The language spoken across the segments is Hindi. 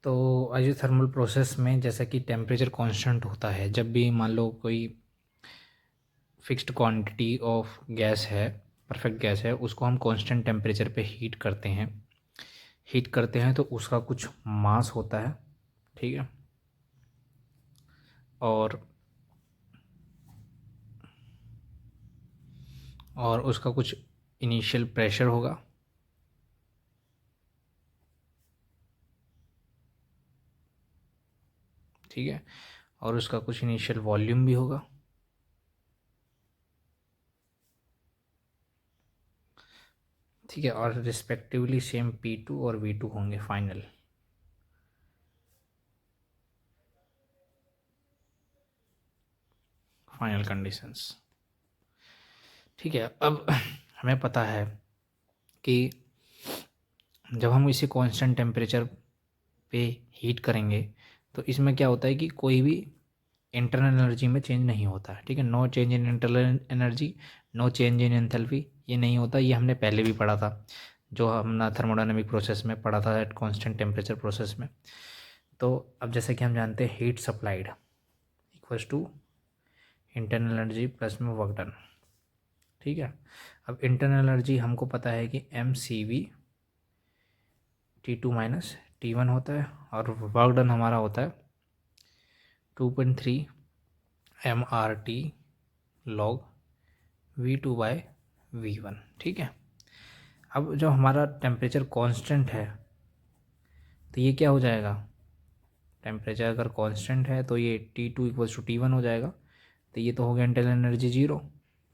तो आइसोथर्मल प्रोसेस में जैसा कि टेम्परेचर कांस्टेंट होता है, जब भी मान लो कोई फिक्स्ड क्वांटिटी ऑफ गैस है, परफेक्ट गैस है, उसको हम कांस्टेंट टेम्परेचर पे हीट करते हैं तो उसका कुछ मास होता है, ठीक है। और उसका कुछ इनिशियल प्रेशर होगा, ठीक है, और उसका कुछ इनिशियल वॉल्यूम भी होगा, ठीक है, और रिस्पेक्टिवली सेम P2 और V2 होंगे फाइनल कंडीशंस, ठीक है। अब हमें पता है कि जब हम इसे कांस्टेंट टेम्परेचर पे हीट करेंगे तो इसमें क्या होता है कि कोई भी इंटरनल एनर्जी में चेंज नहीं होता है, ठीक है। No change in internal energy, no change in enthalpy, ये नहीं होता। ये हमने पहले भी पढ़ा था, जो हमने थर्मोडायनेमिक प्रोसेस में पढ़ा था एट कांस्टेंट टेम्परेचर प्रोसेस में। तो अब जैसे कि हम जानते हैं heat supplied equals to internal energy plus में वर्क डन, ठीक है। अब इंटरनल एनर्जी हमको पता है कि mCV T2 माइनस T1 होता है, और वर्क डन हमारा होता है 2.3 mRT log V2/V1, ठीक है। अब जो हमारा टेम्परेचर कांस्टेंट है तो ये क्या हो जाएगा, टेम्परेचर अगर कांस्टेंट है तो ये T2 इक्वल्स टू T1 हो जाएगा। तो ये तो हो गया इंटरनल एनर्जी 0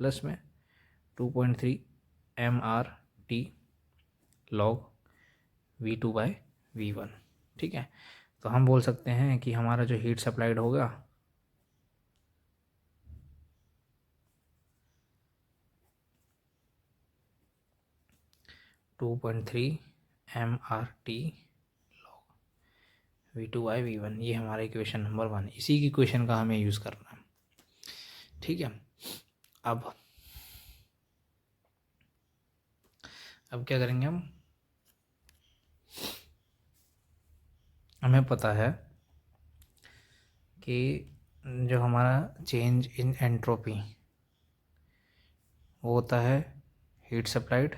प्लस में 2.3 mRT log V2/V1, ठीक है। तो हम बोल सकते हैं कि हमारा जो हीट सप्लाइड होगा 2.3 mRT V2/V1, ये हमारा इक्वेशन नंबर 1, इसी की इक्वेशन का हमें यूज़ करना है, ठीक है। अब क्या करेंगे हम, हमें पता है कि जो हमारा चेंज इन एंट्रोपी वो होता है हीट सप्लाइड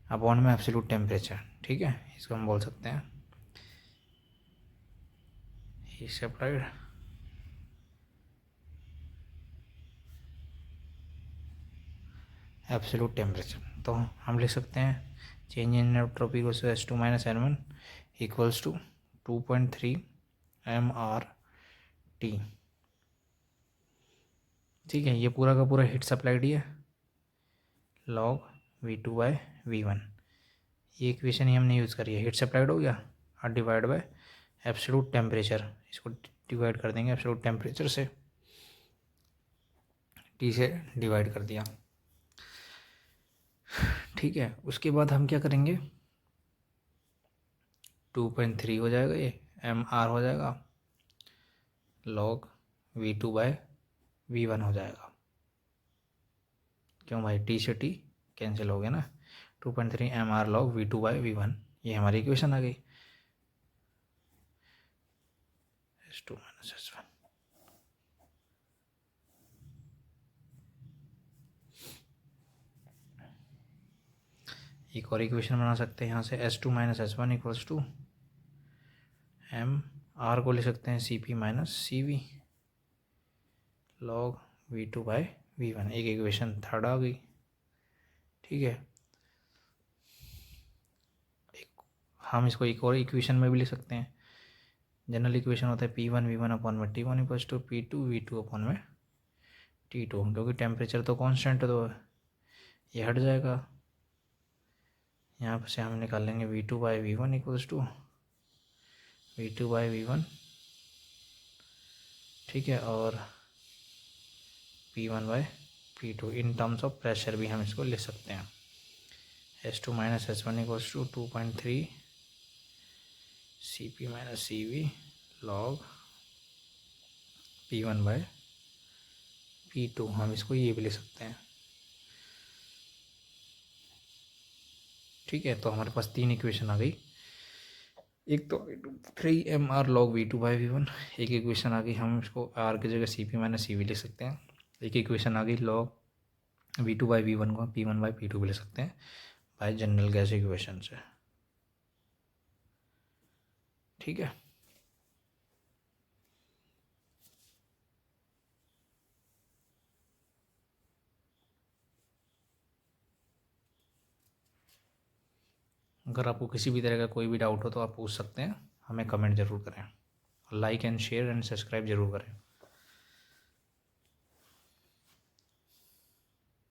अपॉन में एब्सोल्यूट टेम्परेचर, ठीक है। इसको हम बोल सकते हैं हीट सप्लाइड एब्सोल्यूट टेम्परेचर। तो हम लिख सकते हैं चेंज इन एंट्रोपी को S2 minus N1 equals to 2.3 mRT, ठीक है। ये पूरा का पूरा हीट सप्लाइड ही है log V2/V1। ये इक्वेशन ही हमने यूज़ करी है, हीट सप्लाइड हो गया और डिवाइड बाय एब्सोल्यूट टेम्परेचर, इसको डिवाइड कर देंगे एब्सोल्यूट टेम्परेचर से, T से डिवाइड कर दिया, ठीक है। उसके बाद हम क्या करेंगे, 2.3 हो जाएगा, ये mR हो जाएगा log V2/V1 हो जाएगा। क्यों भाई, T से T कैंसिल हो गया ना, 2.3 mR log V2/V1, ये हमारी इक्वेशन आ गई S2 माइनस S1। एक और इक्वेशन बना सकते हैं यहाँ से, S2 minus S1 equals to mR को ले सकते हैं CP minus CV log V2/V1, एक इक्वेशन थर्ड आ गई, ठीक है। हम इसको एक और इक्वेशन में भी लिख सकते हैं, जनरल इक्वेशन होता है P1V1 अपॉन में T1 equals to P2V2 upon में T2, क्योंकि टेम्परेचर तो कांस्टेंट है तो ये हट जाएगा। यहाँ से हम निकाल लेंगे V2/V1 इक्वल्स टू V2/V1, ठीक है, और P1/P2 in terms of pressure भी हम इसको लिख सकते हैं S2 minus S1 equals to 2.3 CP minus CV log P1/P2, हम इसको ये भी लिख सकते हैं, ठीक है। तो हमारे पास तीन इक्वेशन आ गई एक तो 3 mr log v2/v1, एक इक्वेशन आ गई, हम इसको r की जगह cp माइनस cv लिख सकते हैं। एक इक्वेशन आ गई log v2/v1 को p1/p2 भी लिख सकते हैं बाय जनरल गैस इक्वेशन से। ठीक है, अगर आपको किसी भी तरह का कोई भी डाउट हो तो आप पूछ सकते हैं, हमें कमेंट ज़रूर करें, like and share and subscribe ज़रूर करें।